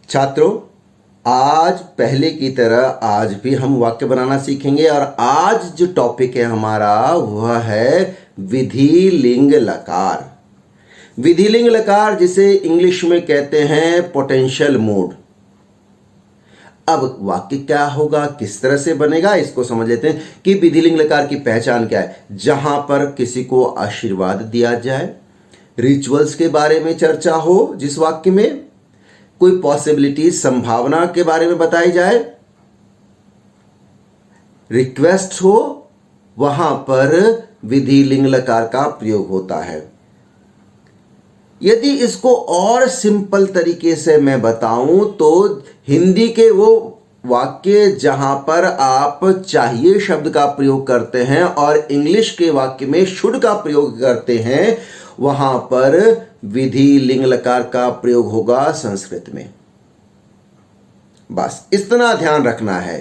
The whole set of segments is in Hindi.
छात्रों, आज पहले की तरह आज भी हम वाक्य बनाना सीखेंगे और आज जो टॉपिक है हमारा वह है विधि लिंग लकार। विधि लिंग लकार जिसे इंग्लिश में कहते हैं पोटेंशियल मूड। अब वाक्य क्या होगा, किस तरह से बनेगा, इसको समझ लेते हैं कि विधि लिंग लकार की पहचान क्या है। जहां पर किसी को आशीर्वाद दिया जाए, रिचुअल्स के बारे में चर्चा हो, जिस वाक्य में कोई पॉसिबिलिटी संभावना के बारे में बताई जाए, रिक्वेस्ट हो, वहां पर विधि लिंग लकार का प्रयोग होता है। यदि इसको और सिंपल तरीके से मैं बताऊं तो हिंदी के वो वाक्य जहां पर आप चाहिए शब्द का प्रयोग करते हैं और इंग्लिश के वाक्य में शुड का प्रयोग करते हैं, वहां पर विधि लिंग लकार का प्रयोग होगा संस्कृत में। बस इतना ध्यान रखना है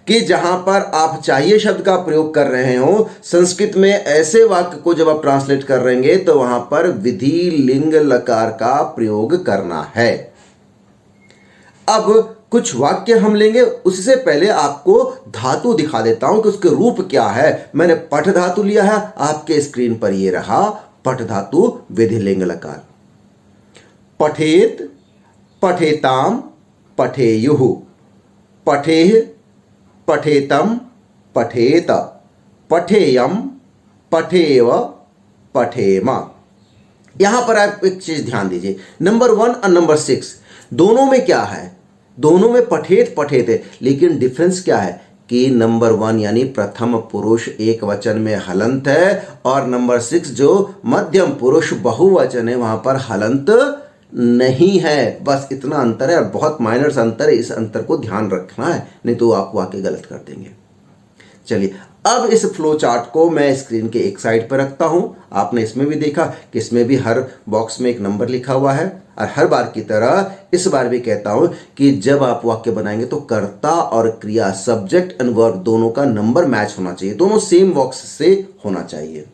कि जहां पर आप चाहिए शब्द का प्रयोग कर रहे हो, संस्कृत में ऐसे वाक्य को जब आप ट्रांसलेट कर रहेंगे तो वहां पर विधि लिंग लकार का प्रयोग करना है। अब कुछ वाक्य हम लेंगे, उससे पहले आपको धातु दिखा देता हूं कि उसके रूप क्या है। मैंने पठ धातु लिया है, आपके स्क्रीन पर ये रहा पठ धातु विधि लिंग लकार। पठेत, पठेताम, पठेयुः, पठेः, पठेतम, पठेत, पठेयम, पठेव, पठेम। यहां पर आप एक चीज ध्यान दीजिए, नंबर 1 और नंबर 6 दोनों में क्या है, दोनों में पठेत पठेत है, लेकिन डिफरेंस क्या है कि नंबर 1 यानी प्रथम पुरुष एक वचन में हलंत है और नंबर 6 जो मध्यम पुरुष बहुवचन है वहां पर हलंत नहीं है। बस इतना अंतर है और बहुत माइनर अंतर है, इस अंतर को ध्यान रखना है, नहीं तो आप वाक्य गलत कर देंगे। चलिए, अब इस फ्लो चार्ट को मैं स्क्रीन के एक साइड पर रखता हूं। आपने इसमें भी देखा कि इसमें भी हर बॉक्स में एक नंबर लिखा हुआ है और हर बार की तरह इस बार भी कहता हूं कि जब आप वाक्य बनाएंगे तो कर्ता और क्रिया, सब्जेक्ट एंड वर्ब दोनों का नंबर मैच होना चाहिए, दोनों सेम बॉक्स से होना चाहिए।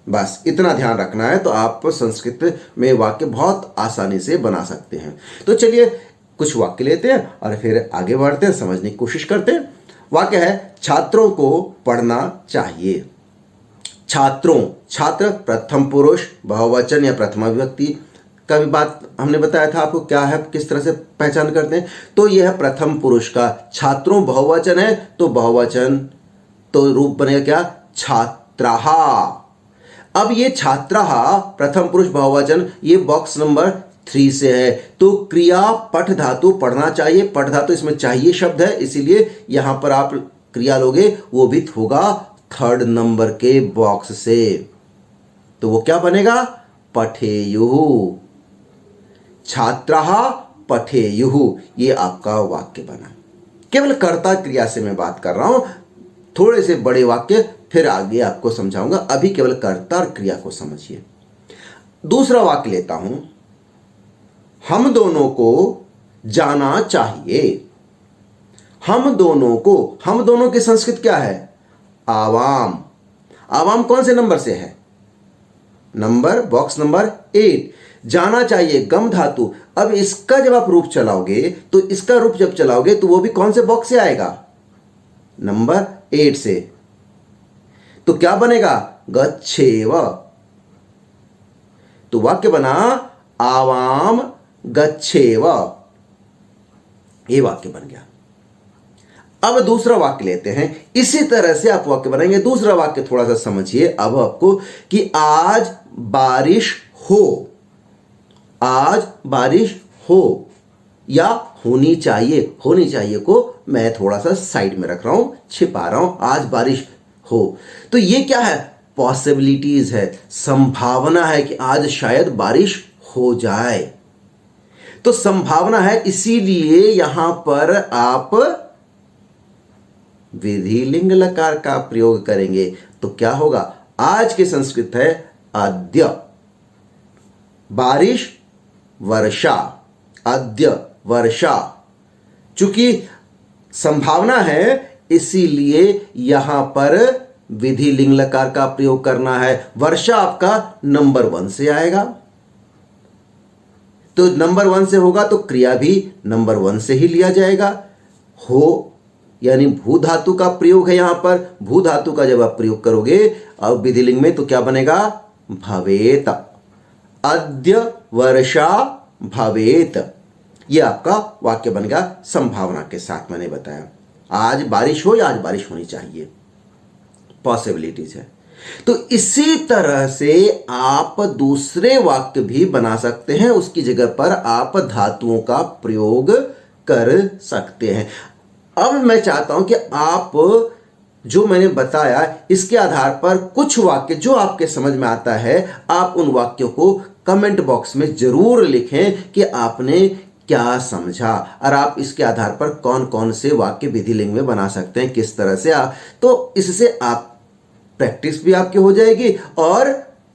बस इतना ध्यान रखना है तो आप संस्कृत में वाक्य बहुत आसानी से बना सकते हैं। तो चलिए कुछ वाक्य लेते हैं और फिर आगे बढ़ते हैं, समझने की कोशिश करते हैं। वाक्य है, छात्रों को पढ़ना चाहिए। छात्रों, छात्र प्रथम पुरुष बहुवचन या प्रथमा विभक्ति का भी बात हमने बताया था आपको, क्या है किस तरह से पहचान करते हैं। तो यह प्रथम पुरुष का, छात्रों बहुवचन है तो बहुवचन तो रूप बनेगा क्या, छात्राः। अब ये छात्राः प्रथम पुरुष बहुवचन, ये बॉक्स नंबर 3 से है। तो क्रिया पठ धातु पढ़ना चाहिए, पठ धातु इसमें चाहिए शब्द है, इसीलिए यहां पर आप क्रिया लोगे, वो भी होगा 3rd नंबर के बॉक्स से। तो वो क्या बनेगा, पठेयुः। छात्राः पठेयुः, ये आपका वाक्य बना। केवल कर्ता क्रिया से मैं बात कर रहा हूं, थोड़े से बड़े वाक्य फिर आगे आपको समझाऊंगा, अभी केवल कर्ता और क्रिया को समझिए। दूसरा वाक्य लेता हूं, हम दोनों को जाना चाहिए। हम दोनों को, हम दोनों की संस्कृत क्या है, आवाम। आवाम कौन से नंबर से है, नंबर बॉक्स नंबर 8। जाना चाहिए गम धातु। अब इसका जब आप रूप चलाओगे तो इसका रूप जब चलाओगे तो वो भी कौन से बॉक्स से आएगा, नंबर 8 से। तो क्या बनेगा, गच्छेव। तो वाक्य बना आवाम गच्छेव, ये वाक्य बन गया। अब दूसरा वाक्य लेते हैं, इसी तरह से आप वाक्य बनाएंगे। दूसरा वाक्य थोड़ा सा समझिए अब आपको कि आज बारिश हो, आज बारिश हो या होनी चाहिए। होनी चाहिए को मैं थोड़ा सा साइड में रख रहा हूं, छिपा रहा हूं, आज बारिश हो। तो ये क्या है, पॉसिबिलिटीज है, संभावना है कि आज शायद बारिश हो जाए। तो संभावना है, इसीलिए यहां पर आप विधि लिंग लकार का प्रयोग करेंगे। तो क्या होगा, आज की संस्कृत है अद्य, बारिश वर्षा, अद्य वर्षा। चूंकि संभावना है इसीलिए यहां पर विधि लिंग लकार का प्रयोग करना है। वर्षा आपका नंबर 1 से आएगा। तो नंबर 1 से होगा तो क्रिया भी नंबर 1 से ही लिया जाएगा। हो यानी भू धातु का प्रयोग है यहां पर। भू धातु का जब आप प्रयोग करोगे अब विधिलिंग में तो क्या बनेगा? भवेत। अद्य वर्षा भवेत, यह आपका वाक्य बनेगा संभावना के साथ। मैंने बताया आज बारिश हो या आज बारिश होनी चाहिए, पॉसिबिलिटीज है। तो इसी तरह से आप दूसरे वाक्य भी बना सकते हैं, उसकी जगह पर आप धातुओं का प्रयोग कर सकते हैं। अब मैं चाहता हूं कि आप जो मैंने बताया इसके आधार पर कुछ वाक्य जो आपके समझ में आता है आप उन वाक्यों को कमेंट बॉक्स में जरूर लिखें कि आपने क्या समझा, और आप इसके आधार पर कौन कौन से वाक्य विधिलिंग में बना सकते हैं, किस तरह से तो इससे आप प्रैक्टिस भी आपकी हो जाएगी और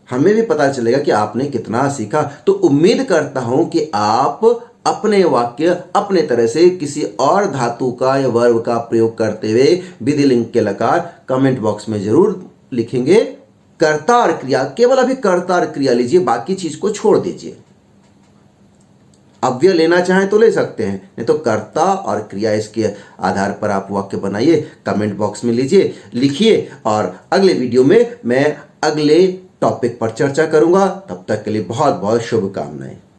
हमें भी पता चलेगा कि आपने कितना सीखा। तो उम्मीद करता हूं कि आप अपने वाक्य अपने तरह से किसी और धातु का या वर्ब का प्रयोग करते हुए विधिलिंग के लकार कमेंट बॉक्स में जरूर लिखेंगे। कर्ता और क्रिया, केवल अभी कर्ता और क्रिया लीजिए, बाकी चीज को छोड़ दीजिए। अव्यय लेना चाहें तो ले सकते हैं, नहीं तो कर्ता और क्रिया इसके आधार पर आप वाक्य बनाइए, कमेंट बॉक्स में लीजिए, लिखिए। और अगले वीडियो में मैं अगले टॉपिक पर चर्चा करूंगा। तब तक के लिए बहुत बहुत शुभकामनाएं।